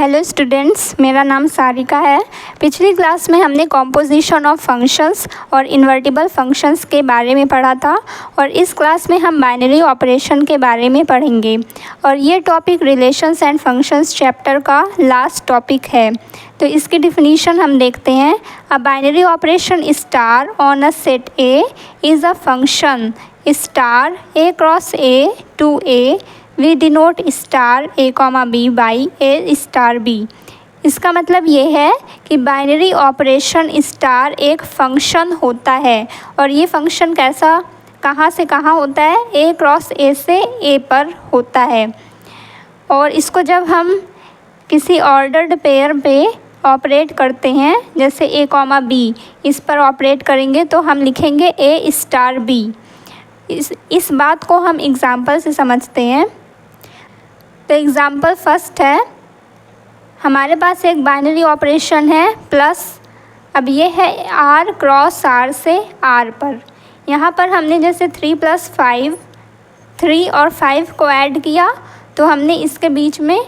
Hello students, मेरा नाम सारिका है। पिछली क्लास में हमने कॉम्पोजिशन ऑफ फंक्शंस और इन्वर्टिबल फंक्शंस के बारे में पढ़ा था और इस क्लास में हम बाइनरी ऑपरेशन के बारे में पढ़ेंगे और ये topic relations and functions chapter का लास्ट टॉपिक है। तो इसकी डिफिनीशन हम देखते हैं। A binary operation star on a set A is a function star A cross A to A we denote star A comma B by A star B. इसका मतलब ये है कि बाइनरी ऑपरेशन स्टार एक function होता है और ये फंक्शन कैसा, कहाँ से कहाँ होता है, ए क्रॉस ए से ए पर होता है। और इसको जब हम किसी ऑर्डर्ड पेयर पे ऑपरेट करते हैं, जैसे ए कॉमा बी, इस पर ऑपरेट करेंगे तो हम लिखेंगे ए स्टार बी। इस बात को हम एग्ज़ाम्पल से समझते हैं। तो एग्ज़ाम्पल फर्स्ट है, हमारे पास एक बाइनरी ऑपरेशन है प्लस, अब ये है आर क्रॉस आर से आर पर। यहाँ पर हमने जैसे 3 + 5, 3 और 5 को ऐड किया तो हमने इसके बीच में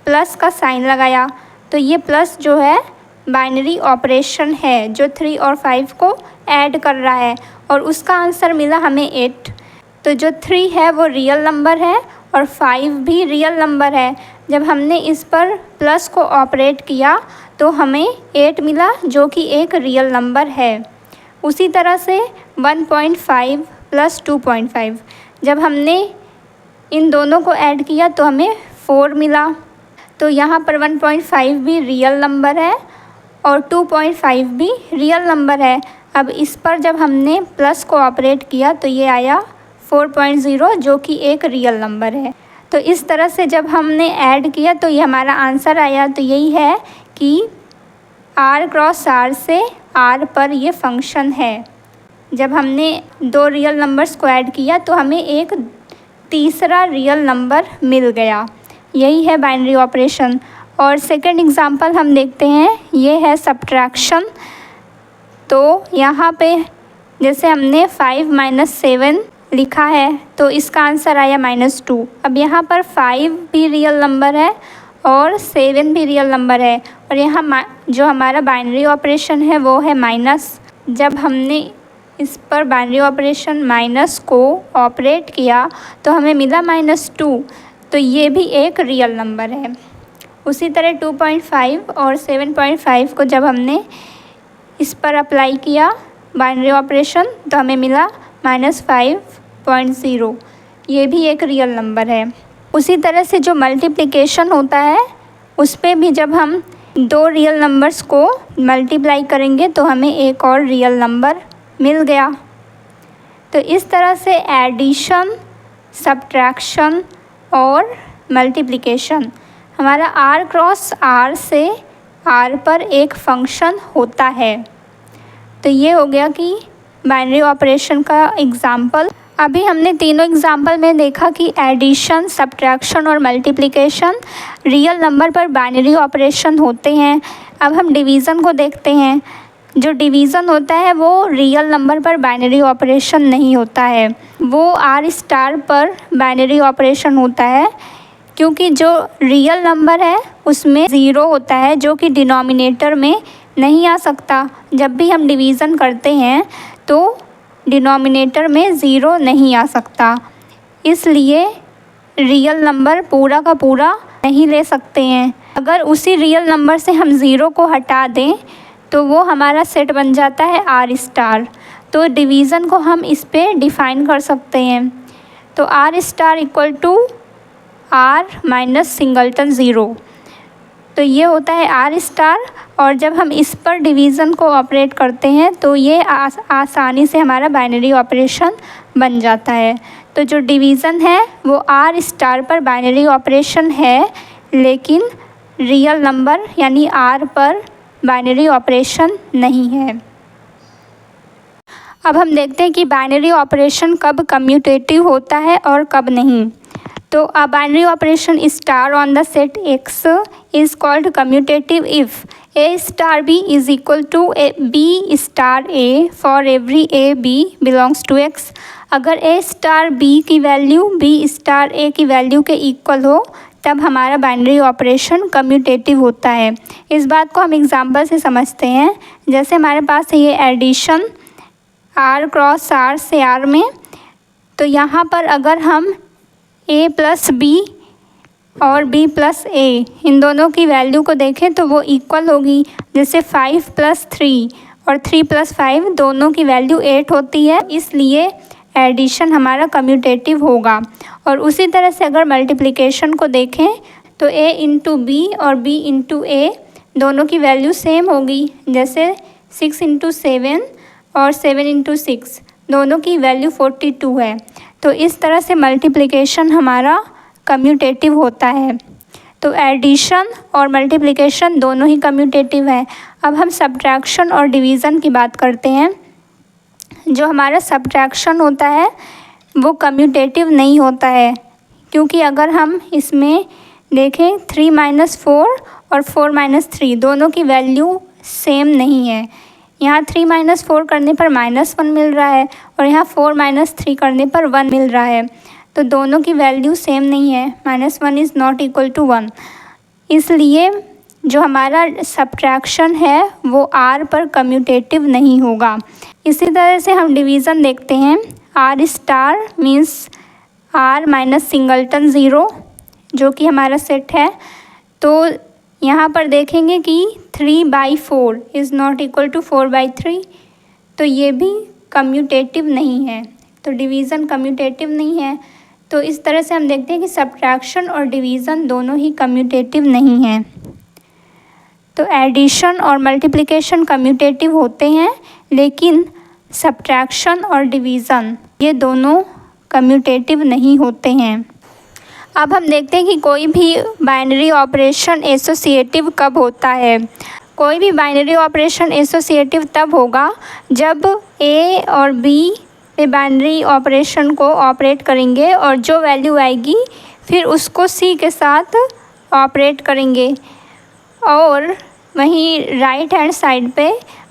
प्लस का साइन लगाया, तो ये प्लस जो है बाइनरी ऑपरेशन है जो 3 और 5 को ऐड कर रहा है और उसका आंसर मिला हमें 8। तो जो 3 है वो रियल नंबर है और 5 भी रियल नंबर है। जब हमने इस पर प्लस को ऑपरेट किया तो हमें 8 मिला जो कि एक रियल नंबर है। उसी तरह से 1.5 + 2.5, जब हमने इन दोनों को ऐड किया तो हमें 4 मिला। तो यहाँ पर 1.5 भी रियल नंबर है और 2.5 भी रियल नंबर है। अब इस पर जब हमने प्लस को ऑपरेट किया तो ये आया 4.0 जो कि एक रियल नंबर है। तो इस तरह से जब हमने ऐड किया तो ये हमारा आंसर आया। तो यही है कि आर क्रॉस आर से आर पर ये फंक्शन है। जब हमने 2 रियल नंबर्स को ऐड किया तो हमें एक तीसरा रियल नंबर मिल गया। यही है बाइनरी ऑपरेशन। और सेकंड एग्जांपल हम देखते हैं, ये है सब्ट्रैक्शन। तो यहाँ पे जैसे हमने 5 - 7 लिखा है तो इसका आंसर आया -2। अब यहाँ पर 5 भी रियल नंबर है और 7 भी रियल नंबर है और यहाँ जो हमारा बाइनरी ऑपरेशन है वो है माइनस। जब हमने इस पर बाइनरी ऑपरेशन माइनस को ऑपरेट किया तो हमें मिला -2, तो ये भी एक रियल नंबर है। उसी तरह 2.5 और 7.5 को जब हमने इस पर अप्लाई किया बाइनरी ऑपरेशन तो हमें मिला -5.0, ये भी एक रियल नंबर है। उसी तरह से जो मल्टीप्लिकेशन होता है उस पर भी जब हम 2 रियल नंबर्स को मल्टीप्लाई करेंगे तो हमें एक और रियल नंबर मिल गया। तो इस तरह से एडिशन, सब्ट्रैक्शन और मल्टीप्लिकेशन हमारा आर क्रॉस आर से आर पर एक फंक्शन होता है। तो ये हो गया कि बाइनरी ऑपरेशन का एग्ज़ाम्पल। अभी हमने तीनों एग्ज़ाम्पल में देखा कि एडिशन, सब्ट्रैक्शन और मल्टीप्लिकेशन रियल नंबर पर बाइनरी ऑपरेशन होते हैं। अब हम डिवीज़न को देखते हैं। जो डिवीज़न होता है वो रियल नंबर पर बाइनरी ऑपरेशन नहीं होता है, वो आर स्टार पर बाइनरी ऑपरेशन होता है, क्योंकि जो रियल नंबर है उसमें 0 होता है जो कि डिनोमिनेटर में नहीं आ सकता। जब भी हम डिवीज़न करते हैं तो डिनोमिनेटर में 0 नहीं आ सकता, इसलिए रियल नंबर पूरा का पूरा नहीं ले सकते हैं। अगर उसी रियल नंबर से हम 0 को हटा दें तो वो हमारा सेट बन जाता है आर स्टार। तो डिवीज़न को हम इस पे डिफ़ाइन कर सकते हैं। तो R star equal to R minus singleton 0, तो ये होता है आर स्टार। और जब हम इस पर डिवीज़न को ऑपरेट करते हैं तो ये आसानी से हमारा बाइनरी ऑपरेशन बन जाता है। तो जो डिवीज़न है वो आर स्टार पर बाइनरी ऑपरेशन है, लेकिन रियल नंबर यानी आर पर बाइनरी ऑपरेशन नहीं है। अब हम देखते हैं कि बाइनरी ऑपरेशन कब कम्यूटेटिव होता है और कब नहीं। तो a binary operation star on the set X is called commutative if A star B is equal to B star A for every A B belongs to X। अगर A star B की value B star A की value के equal हो तब हमारा binary operation commutative होता है। इस बात को हम एग्जांपल से समझते हैं। जैसे हमारे पास है ये एडिशन R क्रॉस R से R में, तो यहाँ पर अगर हम A प्लस B और B प्लस A इन दोनों की वैल्यू को देखें तो वो इक्वल होगी। जैसे 5 प्लस 3 और 3 प्लस 5 दोनों की वैल्यू 8 होती है, इसलिए एडिशन हमारा कम्यूटेटिव होगा। और उसी तरह से अगर मल्टीप्लिकेशन को देखें तो A इंटू B और B इंटू A दोनों की वैल्यू सेम होगी। जैसे 6 इंटू 7 और 7 इंटू 6 दोनों की वैल्यू 42 है। तो इस तरह से मल्टीप्लिकेशन हमारा कम्यूटेटिव होता है। तो एडिशन और मल्टीप्लिकेशन दोनों ही कम्यूटेटिव है। अब हम सब्ट्रैक्शन और डिवीज़न की बात करते हैं। जो हमारा सब्ट्रैक्शन होता है वो कम्यूटेटिव नहीं होता है, क्योंकि अगर हम इसमें देखें 3 माइनस 4 और 4 माइनस 3 दोनों की वैल्यू सेम नहीं है। यहाँ 3 माइनस 4 करने पर -1 मिल रहा है और यहाँ 4 माइनस 3 करने पर 1 मिल रहा है, तो दोनों की वैल्यू सेम नहीं है। -1 इज़ नॉट इक्वल टू 1, इसलिए जो हमारा सब्ट्रैक्शन है वो R पर कम्यूटेटिव नहीं होगा। इसी तरह से हम डिवीज़न देखते हैं। R star means R minus singleton 0, जो कि हमारा सेट है। तो यहाँ पर देखेंगे कि 3/4 इज़ नॉट इक्वल टू 4/3, तो ये भी कम्यूटेटिव नहीं है। तो डिवीज़न कम्यूटेटिव नहीं है। तो इस तरह से हम देखते हैं कि सब्ट्रैक्शन और डिवीज़न दोनों ही कम्यूटेटिव नहीं हैं। तो एडिशन और मल्टीप्लिकेशन कम्यूटेटिव होते हैं, लेकिन सब्ट्रैक्शन और डिवीज़न ये दोनों कम्यूटेटिव नहीं होते हैं। अब हम देखते हैं कि कोई भी बाइनरी ऑपरेशन एसोसिएटिव कब होता है। कोई भी बाइनरी ऑपरेशन एसोसिएटिव तब होगा जब A और B पे बाइनरी ऑपरेशन को ऑपरेट करेंगे और जो वैल्यू आएगी फिर उसको C के साथ ऑपरेट करेंगे। और वहीं राइट हैंड साइड पे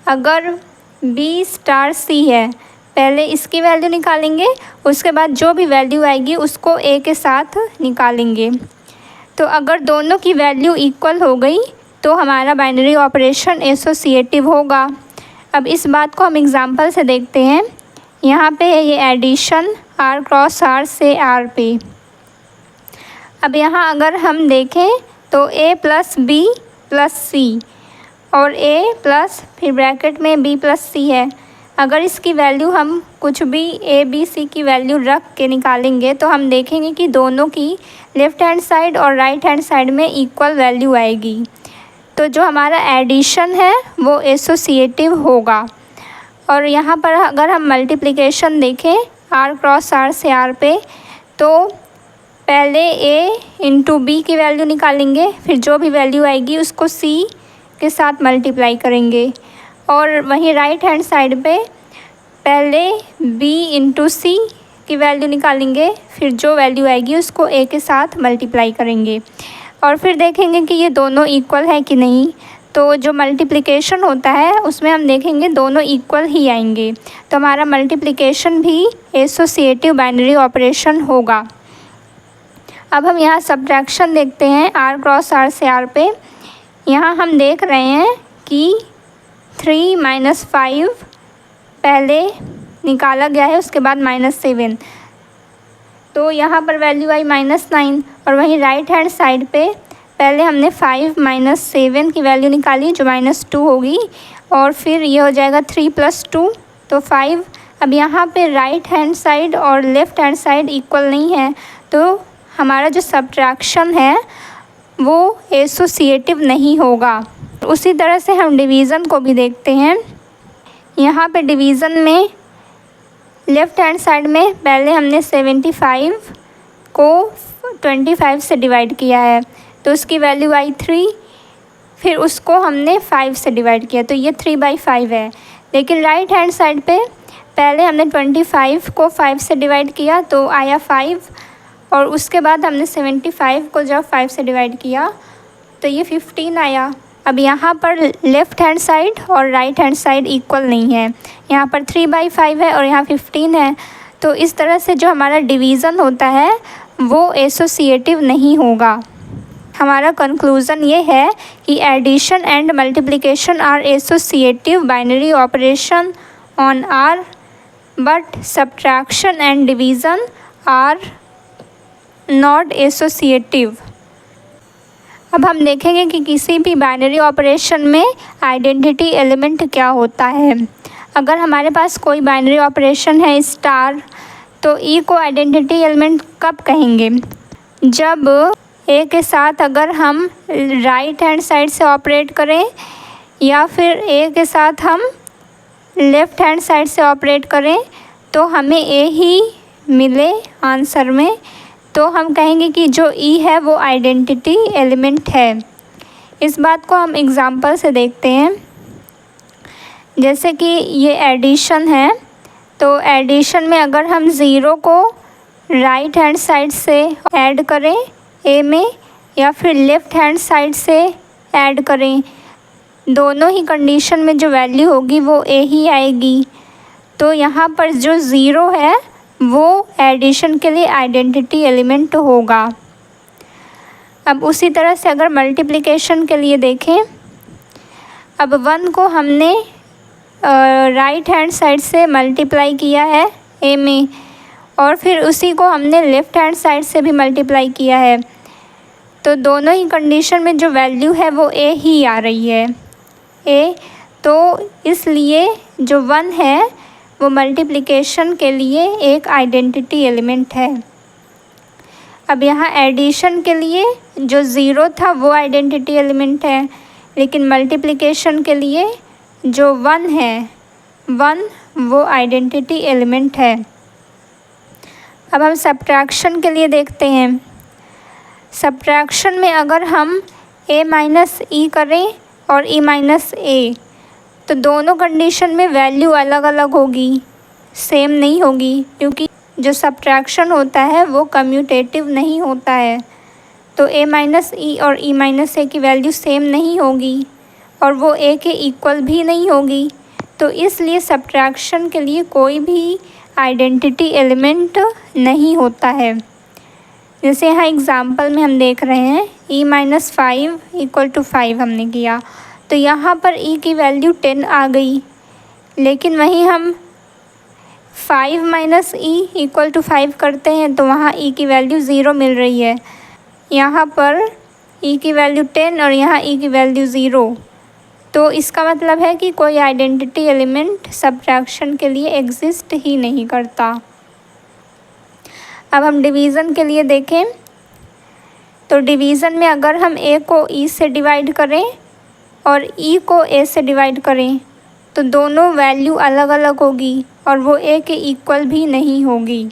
अगर B स्टार C है, पहले इसकी वैल्यू निकालेंगे, उसके बाद जो भी वैल्यू आएगी उसको A के साथ निकालेंगे। तो अगर दोनों की वैल्यू इक्वल हो गई तो हमारा बाइनरी ऑपरेशन एसोसिएटिव होगा। अब इस बात को हम एग्जांपल से देखते हैं। यहाँ पे है ये एडिशन R क्रॉस R से R पे। अब यहाँ अगर हम देखें तो A plus B plus C और A प्लस फिर ब्रैकेट में B प्लस C है। अगर इसकी वैल्यू हम कुछ भी A B C की वैल्यू रख के निकालेंगे तो हम देखेंगे कि दोनों की लेफ़्ट हैंड साइड और राइट हैंड साइड में इक्वल वैल्यू आएगी। तो जो हमारा एडिशन है वो एसोसिएटिव होगा। और यहाँ पर अगर हम मल्टीप्लिकेशन देखें R क्रॉस R से R पे, तो पहले A इंटू B की वैल्यू निकालेंगे, फिर जो भी वैल्यू आएगी उसको C के साथ मल्टीप्लाई करेंगे। और वहीं राइट हैंड साइड पे पहले B इंटू C की वैल्यू निकालेंगे, फिर जो वैल्यू आएगी उसको A के साथ मल्टीप्लाई करेंगे और फिर देखेंगे कि ये दोनों इक्वल है कि नहीं। तो जो मल्टीप्लिकेशन होता है उसमें हम देखेंगे दोनों इक्वल ही आएंगे, तो हमारा मल्टीप्लिकेशन भी एसोसिएटिव बाइनरी ऑपरेशन होगा। अब हम यहाँ सब्ट्रैक्शन देखते हैं R क्रॉस R से R पे। यहाँ हम देख रहे हैं कि 3 माइनस 5 पहले निकाला गया है, उसके बाद -7, तो यहाँ पर वैल्यू आई -9। और वहीं राइट हैंड साइड पे पहले हमने 5 माइनस 7 की वैल्यू निकाली जो -2 होगी, और फिर ये हो जाएगा 3 प्लस 2 तो 5। अब यहाँ पे राइट हैंड साइड और लेफ़्ट हैंड साइड इक्वल नहीं है, तो हमारा जो सब्ट्रैक्शन है वो एसोसिएटिव नहीं होगा। उसी तरह से हम डिवीज़न को भी देखते हैं। यहाँ पे डिवीज़न में लेफ़्ट हैंड साइड में पहले हमने 75 को 25 से डिवाइड किया है, तो उसकी वैल्यू आई 3, फिर उसको हमने 5 से डिवाइड किया, तो ये 3/5 है। लेकिन राइट हैंड साइड पे पहले हमने 25 को 5 से डिवाइड किया तो आया 5, और उसके बाद हमने 75 को जब 5 से डिवाइड किया तो ये 15 आया। अब यहाँ पर लेफ़्ट हैंड साइड और राइट हैंड साइड इक्वल नहीं है, यहाँ पर 3/5 है और यहाँ 15 है। तो इस तरह से जो हमारा डिवीज़न होता है वो एसोसिएटिव नहीं होगा। हमारा कंक्लूज़न ये है कि addition and multiplication are associative binary operation on R, but subtraction and division are not associative. अब हम देखेंगे कि किसी भी बाइनरी ऑपरेशन में आइडेंटिटी एलिमेंट क्या होता है। अगर हमारे पास कोई बाइनरी ऑपरेशन है स्टार, तो ई को आइडेंटिटी एलिमेंट कब कहेंगे? जब ए के साथ अगर हम राइट हैंड साइड से ऑपरेट करें या फिर ए के साथ हम लेफ़्ट हैंड साइड से ऑपरेट करें तो हमें ए ही मिले आंसर में, तो हम कहेंगे कि जो ई है वो आइडेंटिटी एलिमेंट है। इस बात को हम एग्ज़ाम्पल से देखते हैं। जैसे कि ये एडिशन है, तो एडिशन में अगर हम ज़ीरो को राइट हैंड साइड से ऐड करें ए में या फिर लेफ़्ट हैंड साइड से ऐड करें, दोनों ही कंडीशन में जो वैल्यू होगी वो ए ही आएगी। तो यहाँ पर जो ज़ीरो है वो एडिशन के लिए आइडेंटिटी एलिमेंट होगा। अब उसी तरह से अगर मल्टीप्लिकेशन के लिए देखें, अब 1 को हमने राइट हैंड साइड से मल्टीप्लाई किया है ए में और फिर उसी को हमने लेफ़्ट हैंड साइड से भी मल्टीप्लाई किया है, तो दोनों ही कंडीशन में जो वैल्यू है वो ए ही आ रही है ए। तो इसलिए जो 1 है वो मल्टीप्लिकेशन के लिए एक आइडेंटिटी एलिमेंट है। अब यहाँ एडिशन के लिए जो ज़ीरो था वो आइडेंटिटी एलिमेंट है, लेकिन मल्टीप्लिकेशन के लिए जो 1 है 1 वो आइडेंटिटी एलिमेंट है। अब हम सब्ट्रैक्शन के लिए देखते हैं। सब्ट्रैक्शन में अगर हम a माइनस ई करें और e माइनस ए, तो दोनों कंडीशन में वैल्यू अलग अलग होगी, सेम नहीं होगी, क्योंकि जो सब्ट्रैक्शन होता है वो कम्यूटेटिव नहीं होता है। तो a माइनस ई और e माइनस ए की वैल्यू सेम नहीं होगी और वो a के इक्वल भी नहीं होगी। तो इसलिए सब्ट्रैक्शन के लिए कोई भी आइडेंटिटी एलिमेंट नहीं होता है। जैसे यहाँ एग्ज़ाम्पल में हम देख रहे हैं e माइनस 5 इक्वल टू 5 हमने किया, तो यहाँ पर e की वैल्यू 10 आ गई, लेकिन वहीं हम 5 माइनस ई इक्वल टू 5 करते हैं तो वहाँ e की वैल्यू 0 मिल रही है। यहाँ पर e की वैल्यू 10 और यहाँ e की वैल्यू 0, तो इसका मतलब है कि कोई आइडेंटिटी एलिमेंट सब्ट्रैक्शन के लिए एग्जिस्ट ही नहीं करता। अब हम डिवीज़न के लिए देखें, तो डिवीज़न में अगर हम a को e से डिवाइड करें और e को a से डिवाइड करें, तो दोनों वैल्यू अलग अलग होगी और वो a के इक्वल भी नहीं होगी।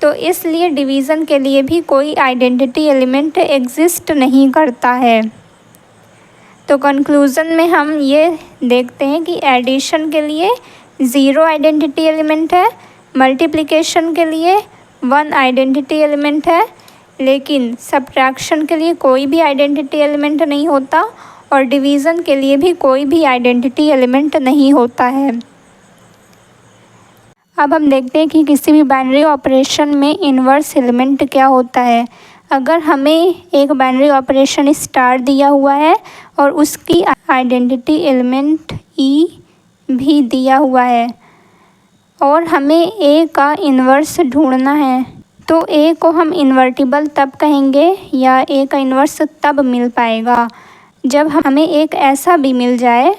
तो इसलिए डिवीज़न के लिए भी कोई आइडेंटिटी एलिमेंट एग्जिस्ट नहीं करता है। तो कंक्लूज़न में हम ये देखते हैं कि एडिशन के लिए 0 आइडेंटिटी एलिमेंट है, मल्टीप्लिकेशन के लिए 1 आइडेंटिटी एलिमेंट है, लेकिन सब्ट्रैक्शन के लिए कोई भी आइडेंटिटी एलिमेंट नहीं होता और डिवीज़न के लिए भी कोई भी आइडेंटिटी एलिमेंट नहीं होता है। अब हम देखते हैं कि किसी भी बाइनरी ऑपरेशन में इन्वर्स एलिमेंट क्या होता है। अगर हमें एक बाइनरी ऑपरेशन स्टार दिया हुआ है और उसकी आइडेंटिटी एलिमेंट ई भी दिया हुआ है और हमें ए का इन्वर्स ढूंढना है, तो ए को हम इन्वर्टिबल तब कहेंगे या ए का इन्वर्स तब मिल पाएगा जब हमें एक ऐसा भी मिल जाए,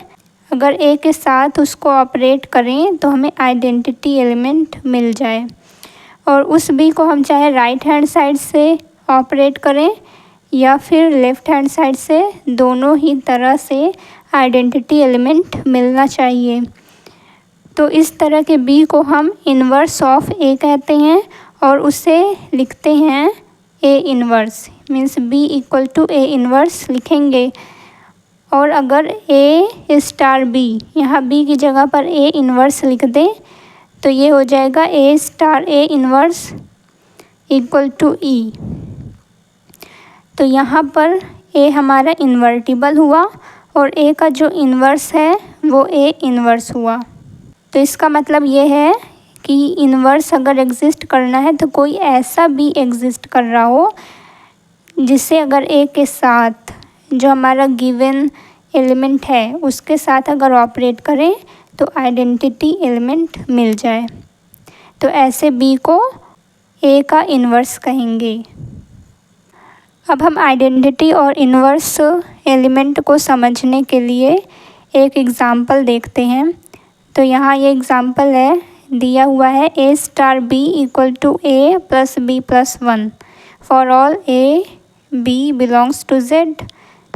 अगर ए के साथ उसको ऑपरेट करें तो हमें आइडेंटिटी एलिमेंट मिल जाए, और उस बी को हम चाहे राइट हैंड साइड से ऑपरेट करें या फिर लेफ़्ट हैंड साइड से, दोनों ही तरह से आइडेंटिटी एलिमेंट मिलना चाहिए। तो इस तरह के बी को हम इन्वर्स ऑफ ए कहते हैं और उसे लिखते हैं a inverse, means b equal to a inverse लिखेंगे। और अगर ए स्टार बी, यहाँ बी की जगह पर ए इन्वर्स लिख दें तो ये हो जाएगा a star a inverse equal to e. तो यहाँ पर ए हमारा इन्वर्टिबल हुआ और ए का जो इन्वर्स है वो ए इन्वर्स हुआ। तो इसका मतलब ये है कि इन्वर्स अगर एग्जिस्ट करना है तो कोई ऐसा भी एग्जिस्ट कर रहा हो जिससे अगर ए के साथ जो हमारा गिवन एलिमेंट है उसके साथ अगर ऑपरेट करें तो आइडेंटिटी एलिमेंट मिल जाए। तो ऐसे बी को ए का इन्वर्स कहेंगे। अब हम आइडेंटिटी और इन्वर्स एलिमेंट को समझने के लिए एक एग्ज़ाम्पल देखते हैं। तो यहाँ ये एग्ज़ाम्पल है, दिया हुआ है a star b equal to a plus b plus 1 for all a b belongs to Z,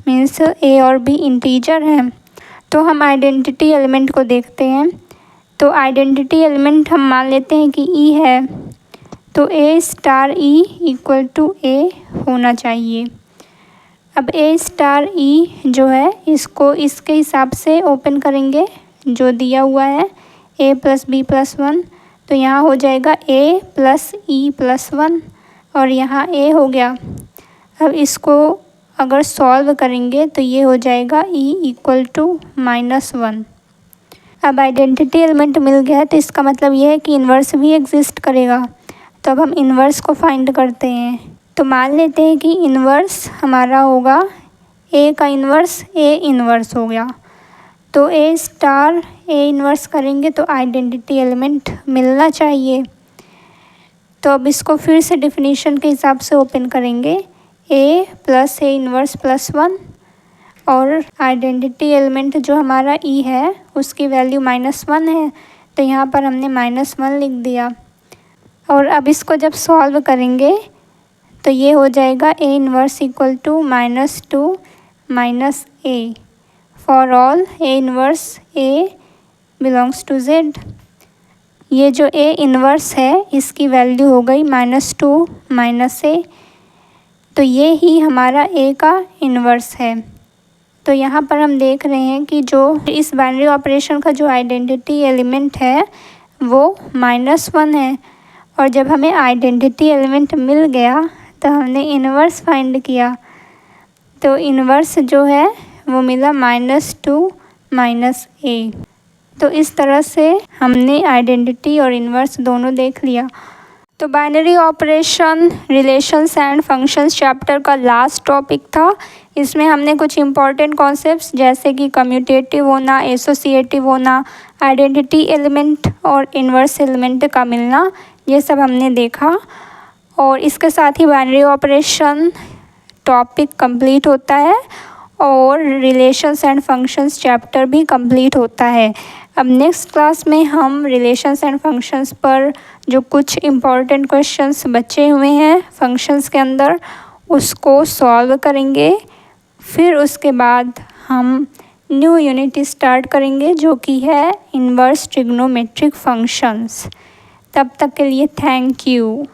means a और बी इंटीजर हैं। तो हम आइडेंटिटी एलिमेंट को देखते हैं। तो आइडेंटिटी एलिमेंट हम मान लेते हैं कि ई है, तो ए स्टार ई इक्वल टू ए होना चाहिए। अब ए स्टार ई जो है इसको इसके हिसाब से ओपन करेंगे जो दिया हुआ है ए प्लस बी प्लस 1, तो यहाँ हो जाएगा ए प्लस ई प्लस 1 और यहाँ ए हो गया। अब इसको अगर सॉल्व करेंगे तो ये हो जाएगा ई इक्वल टू -1। अब आइडेंटिटी एलिमेंट मिल गया है तो इसका मतलब ये है कि इन्वर्स भी एग्जिस्ट करेगा। तो अब हम इन्वर्स को फाइंड करते हैं। तो मान लेते हैं कि इन्वर्स हमारा होगा ए का इन्वर्स ए इन्वर्स हो गया। तो ए स्टार ए इन्वर्स करेंगे तो आइडेंटिटी एलिमेंट मिलना चाहिए। तो अब इसको फिर से डेफिनेशन के हिसाब से ओपन करेंगे, ए प्लस ए इन्वर्स प्लस 1 और आइडेंटिटी एलिमेंट जो हमारा ई है उसकी वैल्यू -1 है, तो यहाँ पर हमने -1 लिख दिया। और अब इसको जब सॉल्व करेंगे तो ये हो जाएगा a inverse equal to -2 minus a for all a inverse a belongs to Z. ये जो ए इन्वर्स है इसकी वैल्यू हो गई -2 माइनस ए, तो ये ही हमारा ए का इन्वर्स है। तो यहाँ पर हम देख रहे हैं कि जो इस बाइनरी ऑपरेशन का जो आइडेंटिटी एलिमेंट है वो -1 है, और जब हमें आइडेंटिटी एलिमेंट मिल गया तो हमने इन्वर्स फाइंड किया, तो इन्वर्स जो है वो मिला -2 माइनस ए। तो इस तरह से हमने आइडेंटिटी और इन्वर्स दोनों देख लिया। तो binary operation, relations and functions chapter का लास्ट टॉपिक था। इसमें हमने कुछ इम्पॉर्टेंट कॉन्सेप्ट्स जैसे कि कम्यूटेटिव होना, एसोसिएटिव होना, आइडेंटिटी एलिमेंट और इन्वर्स एलिमेंट का मिलना, ये सब हमने देखा। और इसके साथ ही बाइनरी ऑपरेशन टॉपिक कंप्लीट होता है और रिलेशंस एंड फंक्शंस चैप्टर भी कंप्लीट होता है। अब नेक्स्ट क्लास में हम रिलेशंस एंड फंक्शंस पर जो कुछ इम्पॉर्टेंट क्वेश्चंस बचे हुए हैं फंक्शंस के अंदर उसको सॉल्व करेंगे। फिर उसके बाद हम न्यू यूनिट स्टार्ट करेंगे जो कि है इन्वर्स ट्रिग्नोमेट्रिक फंक्शंस। तब तक के लिए थैंक यू।